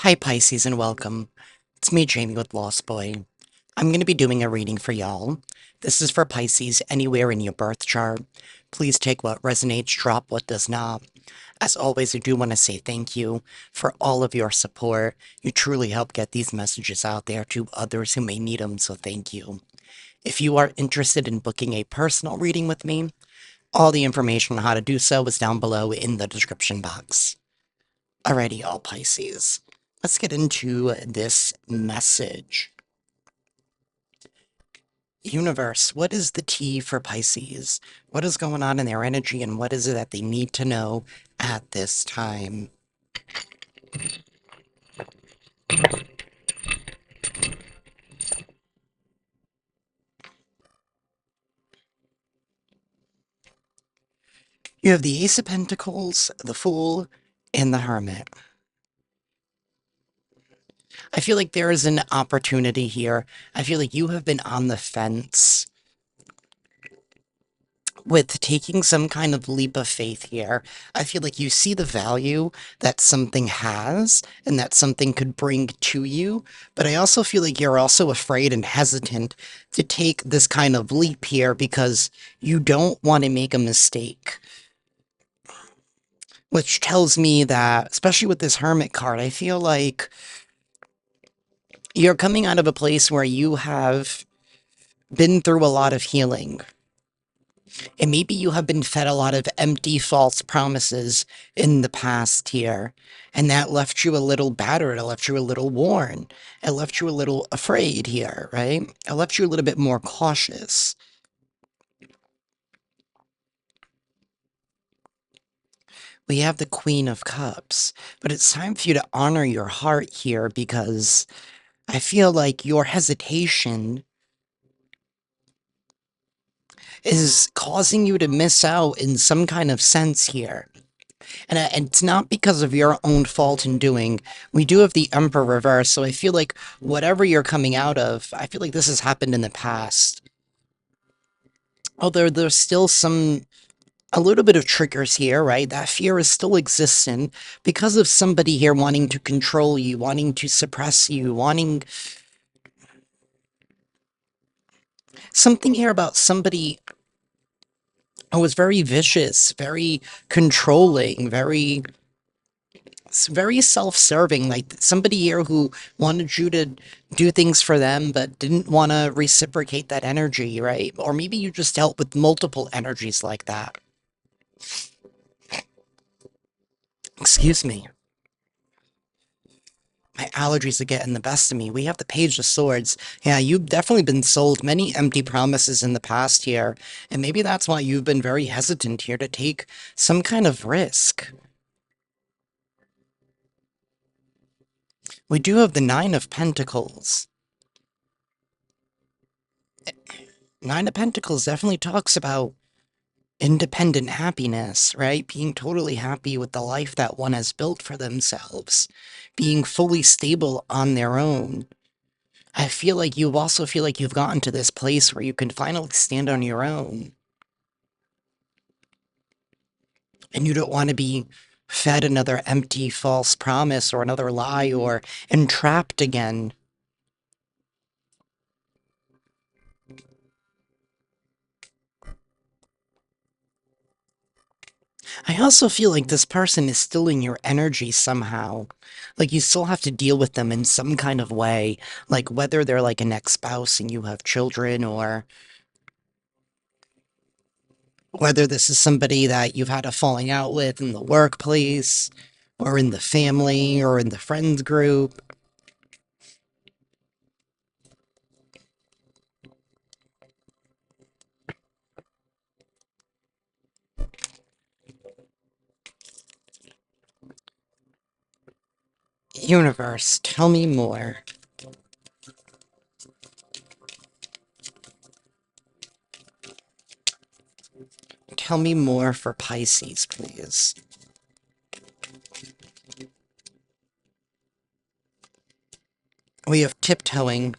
Hi, Pisces, and welcome. It's me, Jamie, with Lost Boy. I'm going to be doing a reading for y'all. This is for Pisces anywhere in your birth chart. Please take what resonates, drop what does not. As always, I do want to say thank you for all of your support. You truly help get these messages out there to others who may need them, so thank you. If you are interested in booking a personal reading with me, all the information on how to do so is down below in the description box. Alrighty, all Pisces. Let's get into this message. Universe, what is the T for Pisces? What is going on in their energy and what is it that they need to know at this time? You have the Ace of Pentacles, the Fool, and the Hermit. I feel like there is an opportunity here. I feel like you have been on the fence with taking some kind of leap of faith here. I feel like you see the value that something has and that something could bring to you, but I also feel like you're also afraid and hesitant to take this kind of leap here because you don't want to make a mistake. Which tells me that, especially with this Hermit card, I feel like you're coming out of a place where you have been through a lot of healing. And maybe you have been fed a lot of empty, false promises in the past here, and that left you a little battered. It left you a little worn. It left you a little afraid here, right? It left you a little bit more cautious. We have the Queen of Cups, but it's time for you to honor your heart here because I feel like your hesitation is causing you to miss out in some kind of sense here. And it's not because of your own fault in doing. We do have the Emperor reverse, so I feel like whatever you're coming out of, I feel like this has happened in the past. Although there's still a little bit of triggers here, right? That fear is still existent because of somebody here wanting to control you, wanting to suppress you, wanting something here about somebody who was very vicious, very controlling, very self-serving, like somebody here who wanted you to do things for them but didn't want to reciprocate that energy, right? Or maybe you just dealt with multiple energies like that. Excuse me. My allergies are getting the best of me. We have the Page of Swords. Yeah, you've definitely been sold many empty promises in the past here, and maybe that's why you've been very hesitant here to take some kind of risk. We do have the Nine of Pentacles. Nine of Pentacles definitely talks about independent happiness, right? Being totally happy with the life that one has built for themselves, being fully stable on their own. I feel like you also feel like you've gotten to this place where you can finally stand on your own. And you don't want to be fed another empty false promise or another lie or entrapped again. I also feel like this person is still in your energy somehow. Like you still have to deal with them in some kind of way. Like whether they're like an ex-spouse and you have children, or whether this is somebody that you've had a falling out with in the workplace, or in the family, or in the friends group. Universe, tell me more. Tell me more for Pisces, please. We have tiptoeing,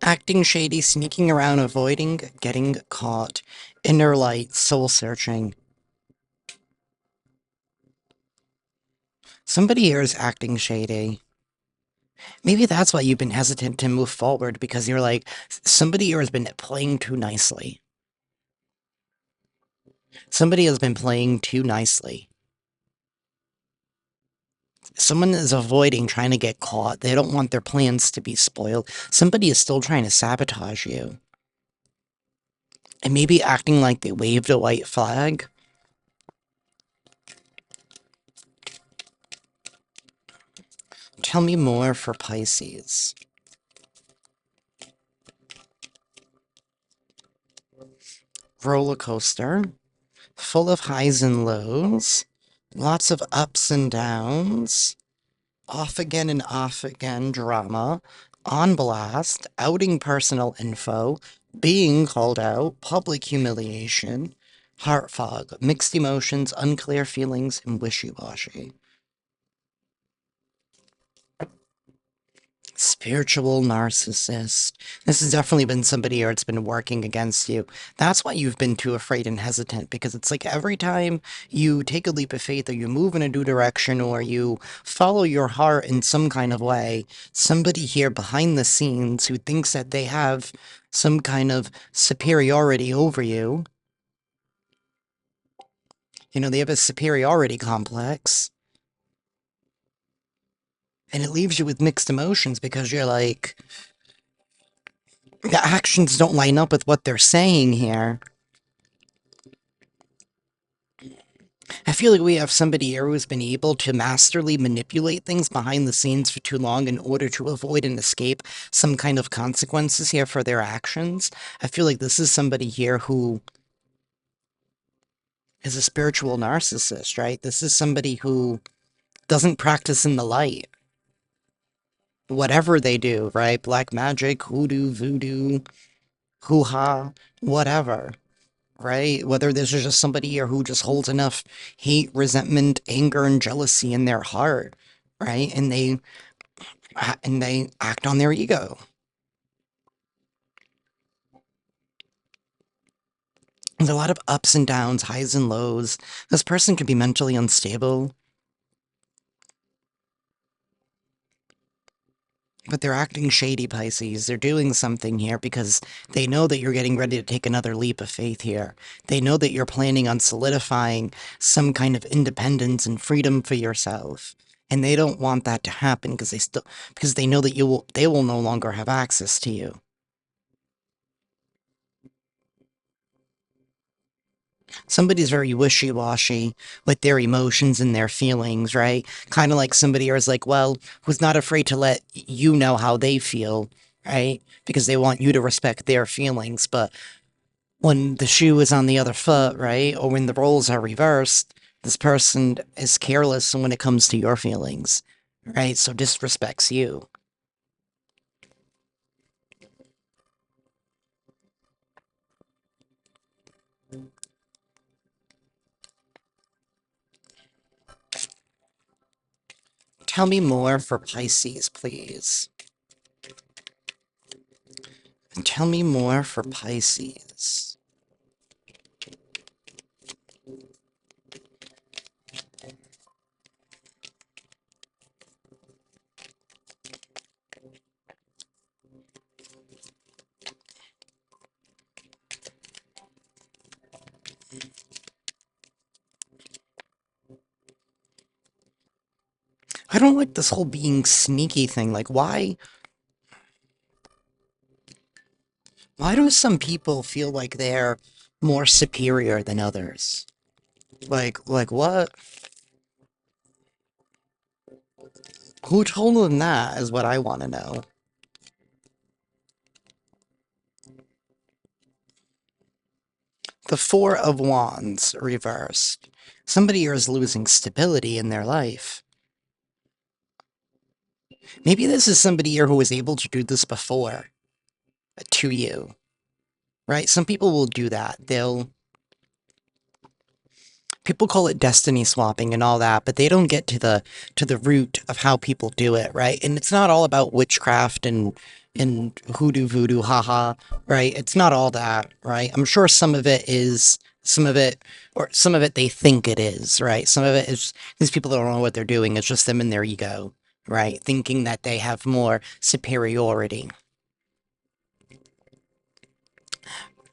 acting shady, sneaking around, avoiding getting caught, inner light, soul searching. Somebody here is acting shady. Maybe that's why you've been hesitant to move forward because you're like, somebody here has been playing too nicely. Somebody has been playing too nicely. Someone is avoiding trying to get caught. They don't want their plans to be spoiled. Somebody is still trying to sabotage you. And maybe acting like they waved a white flag. Tell me more for Pisces. Roller coaster. Full of highs and lows. Lots of ups and downs. Off again drama, on blast, outing personal info, being called out, public humiliation, heart fog, mixed emotions, unclear feelings, and wishy-washy. Spiritual narcissist. This has definitely been somebody here that's been working against you. That's why you've been too afraid and hesitant, because it's like every time you take a leap of faith or you move in a new direction or you follow your heart in some kind of way, somebody here behind the scenes who thinks that they have some kind of superiority over you, they have a superiority complex, and it leaves you with mixed emotions because you're like, the actions don't line up with what they're saying here. I feel like we have somebody here who's been able to masterly manipulate things behind the scenes for too long in order to avoid and escape some kind of consequences here for their actions. I feel like this is somebody here who is a spiritual narcissist, right? This is somebody who doesn't practice in the light. Whatever they do, right? Black magic, hoodoo, voodoo, hoo-ha, whatever. Right? Whether this is just somebody here who just holds enough hate, resentment, anger, and jealousy in their heart, right? And they act on their ego. There's a lot of ups and downs, highs and lows. This person could be mentally unstable, but they're acting shady, Pisces. They're doing something here because they know that you're getting ready to take another leap of faith here. They know that you're planning on solidifying some kind of independence and freedom for yourself. And they don't want that to happen because they know that they will no longer have access to you. Somebody's very wishy-washy with their emotions and their feelings, right? Kind of like somebody who's like, well, who's not afraid to let you know how they feel, right? Because they want you to respect their feelings. But when the shoe is on the other foot, right? Or when the roles are reversed, this person is careless when it comes to your feelings, right? So disrespects you. Tell me more for Pisces, please. Tell me more for Pisces. I don't like this whole being sneaky thing. Like, why do some people feel like they're more superior than others? Like what? Who told them that is what I want to know. The Four of Wands reversed. Somebody here is losing stability in their life. Maybe this is somebody here who was able to do this before to you, right? Some people will do that. People call it destiny swapping and all that, but they don't get to the root of how people do it, right? And it's not all about witchcraft and hoodoo voodoo haha, right? It's not all that, right? I'm sure some of it is Some of it, or some of it they think it is, right? Some of it is these people don't know what they're doing. It's just them and their ego, right? Thinking that they have more superiority.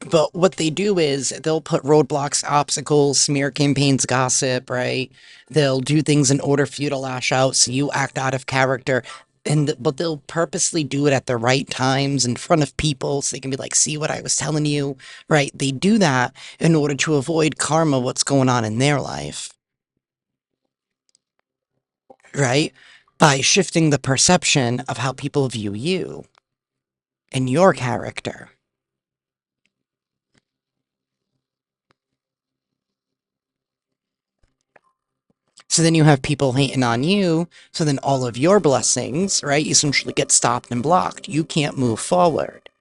But what they do is they'll put roadblocks, obstacles, smear campaigns, gossip, right? They'll do things in order for you to lash out, so you act out of character. But they'll purposely do it at the right times in front of people so they can be like, see what I was telling you, right? They do that in order to avoid karma, what's going on in their life, right? By shifting the perception of how people view you and your character. So then you have people hating on you. So then all of your blessings, right, essentially get stopped and blocked. You can't move forward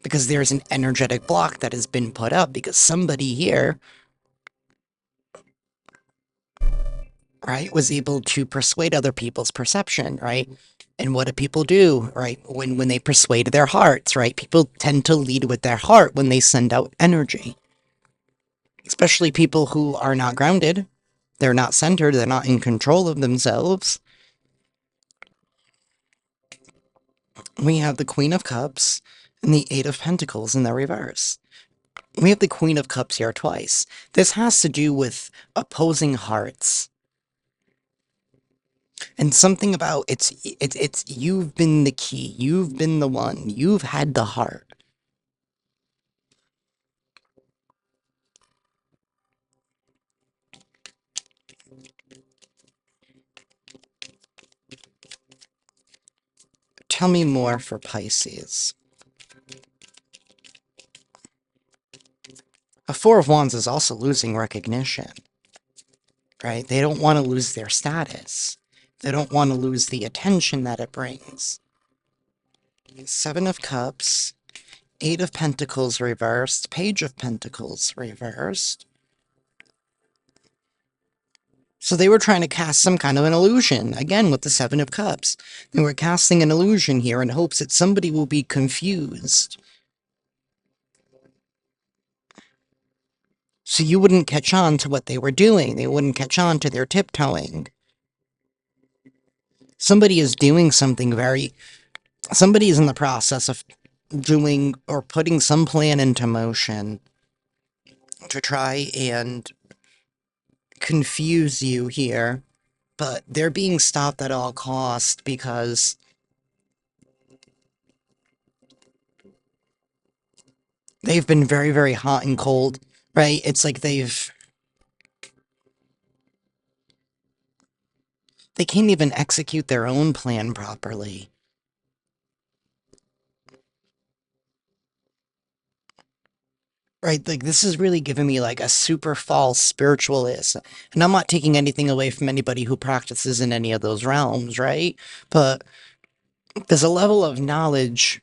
because there's an energetic block that has been put up because somebody here, right, was able to persuade other people's perception, right? And what do people do, right? When they persuade their hearts, right? People tend to lead with their heart when they send out energy, especially people who are not grounded. They're not centered. They're not in control of themselves. We have the Queen of Cups and the Eight of Pentacles in the reverse. We have the Queen of Cups here twice. This has to do with opposing hearts. And something about it's you've been the key. You've been the one. You've had the heart. Tell me more for Pisces. A Four of Wands is also losing recognition, right? They don't want to lose their status. They don't want to lose the attention that it brings. Seven of Cups, Eight of Pentacles reversed, Page of Pentacles reversed. So they were trying to cast some kind of an illusion, again with the Seven of Cups. They were casting an illusion here in hopes that somebody will be confused. So you wouldn't catch on to what they were doing. They wouldn't catch on to their tiptoeing. Somebody is doing something somebody is in the process of doing or putting some plan into motion to try and confuse you here, but they're being stopped at all costs because they've been very, very hot and cold, right? It's like they can't even execute their own plan properly. Right, like this is really giving me like a super false spiritualist. And I'm not taking anything away from anybody who practices in any of those realms, right? But there's a level of knowledge,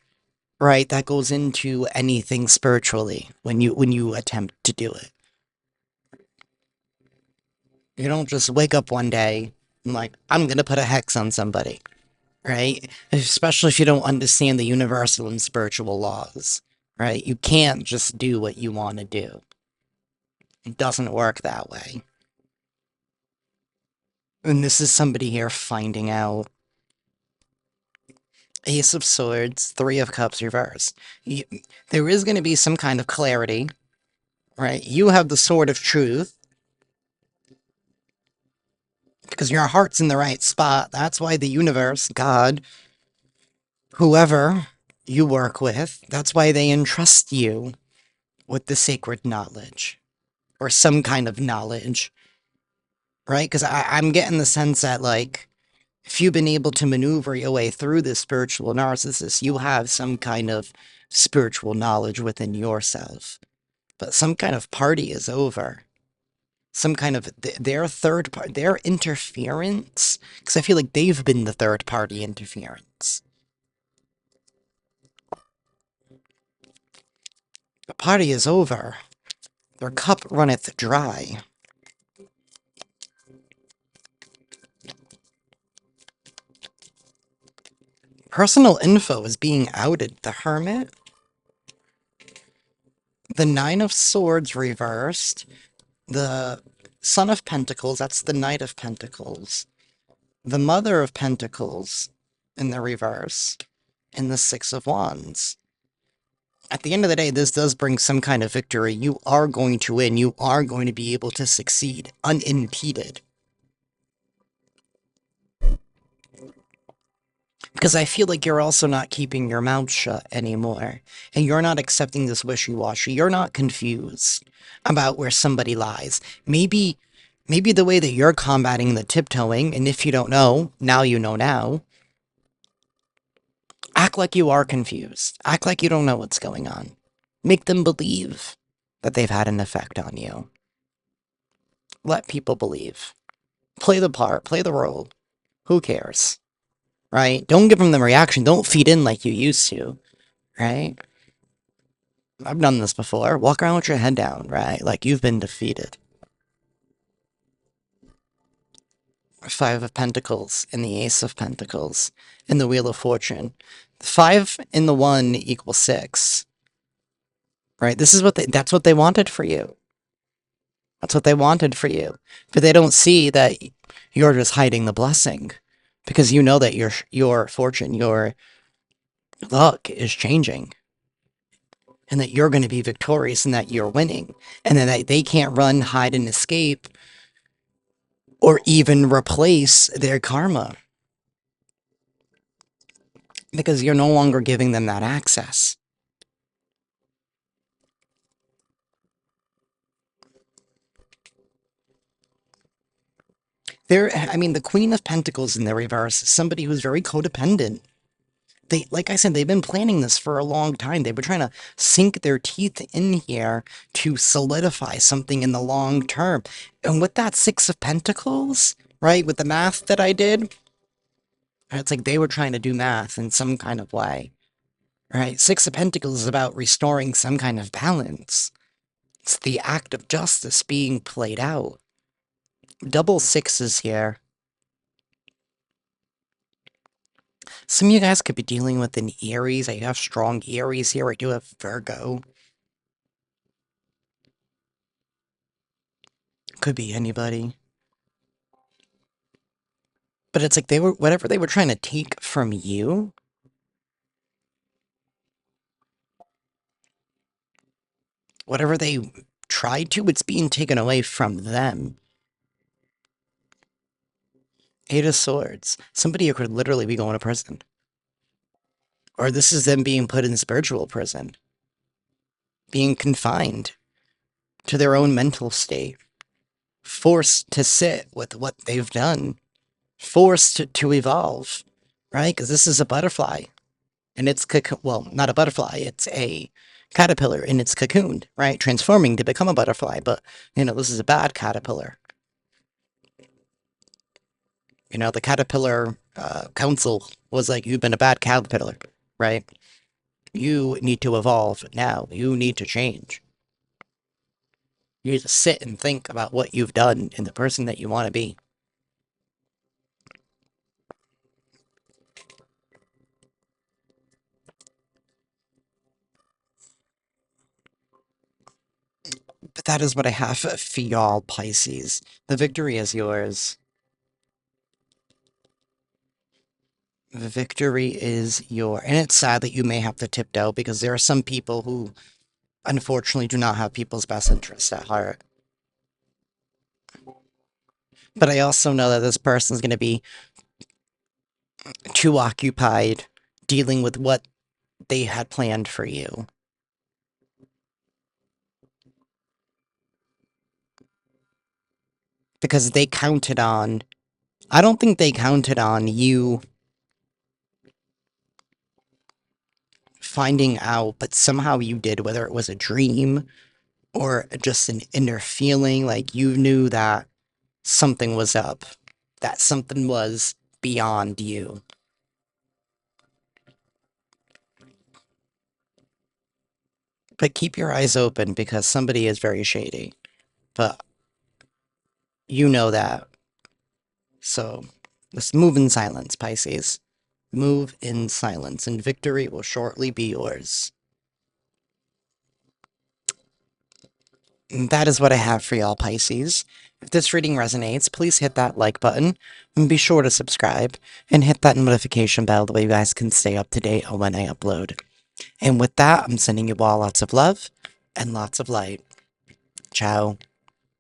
right, that goes into anything spiritually when you attempt to do it. You don't just wake up one day and like, I'm gonna put a hex on somebody, right? Especially if you don't understand the universal and spiritual laws, right? You can't just do what you want to do. It doesn't work that way. And this is somebody here finding out. Ace of Swords, Three of Cups reverse. You, there is going to be some kind of clarity, right? You have the Sword of Truth because your heart's in the right spot. That's why the universe, God, whoever you work with, that's why they entrust you with the sacred knowledge or some kind of knowledge, right? Because I'm getting the sense that, like, if you've been able to maneuver your way through this spiritual narcissist, you have some kind of spiritual knowledge within yourself. But some kind of party is over. Some kind of their third part, their interference, because I feel like they've been the third party interference. The party is over. Their cup runneth dry. Personal info is being outed. The Hermit. The Nine of Swords reversed, the Son of Pentacles, that's the Knight of Pentacles, the Mother of Pentacles in the reverse, and the Six of Wands. At the end of the day, this does bring some kind of victory. You are going to win. You are going to be able to succeed unimpeded. Because I feel like you're also not keeping your mouth shut anymore. And you're not accepting this wishy-washy. You're not confused about where somebody lies. Maybe the way that you're combating the tiptoeing, and if you don't know, now you know now, act like you are confused. Act like you don't know what's going on. Make them believe that they've had an effect on you. Let people believe. Play the part, play the role. Who cares? Right? Don't give them the reaction. Don't feed in like you used to. Right? I've done this before. Walk around with your head down, right? Like you've been defeated. Five of Pentacles and the Ace of Pentacles and the Wheel of Fortune. Five and the one equals six. Right? This is that's what they wanted for you. That's what they wanted for you. But they don't see that you're just hiding the blessing. Because you know that your fortune, your luck is changing. And that you're going to be victorious and that you're winning. And that they can't run, hide, and escape or even replace their karma. Because you're no longer giving them that access. I mean, the Queen of Pentacles in the reverse is somebody who's very codependent. Like I said, they've been planning this for a long time. They've been trying to sink their teeth in here to solidify something in the long term. And with that Six of Pentacles, right, with the math that I did, it's like they were trying to do math in some kind of way, right? Six of Pentacles is about restoring some kind of balance. It's the act of justice being played out. Double sixes here. Some of you guys could be dealing with an Aries. I have strong Aries here. I do have Virgo. Could be anybody. But it's like whatever they were trying to take from you, whatever they tried to, it's being taken away from them. Eight of Swords. Somebody who could literally be going to prison. Or this is them being put in spiritual prison. Being confined to their own mental state. Forced to sit with what they've done. Forced to evolve. Right? Because this is a butterfly. And it's well, not a butterfly, it's a caterpillar and it's cocooned, right? Transforming to become a butterfly, but, this is a bad caterpillar. The caterpillar council was like, you've been a bad caterpillar, right? You need to evolve now. You need to change. You need to sit and think about what you've done and the person that you want to be. But that is what I have for y'all, Pisces. The victory is yours. The victory is yours. And it's sad that you may have to tiptoe because there are some people who unfortunately do not have people's best interests at heart. But I also know that this person is going to be too occupied dealing with what they had planned for you. Because they counted on, I don't think they counted on you finding out, but somehow you did, whether it was a dream or just an inner feeling, like you knew that something was up, that something was beyond you. But keep your eyes open because somebody is very shady. But you know that. So let's move in silence, Pisces. Move in silence, and victory will shortly be yours. that is what I have for y'all, Pisces. If this reading resonates, please hit that like button and be sure to subscribe and hit that notification bell the way you guys can stay up to date on when I upload. And with that, I'm sending you all lots of love and lots of light. Ciao.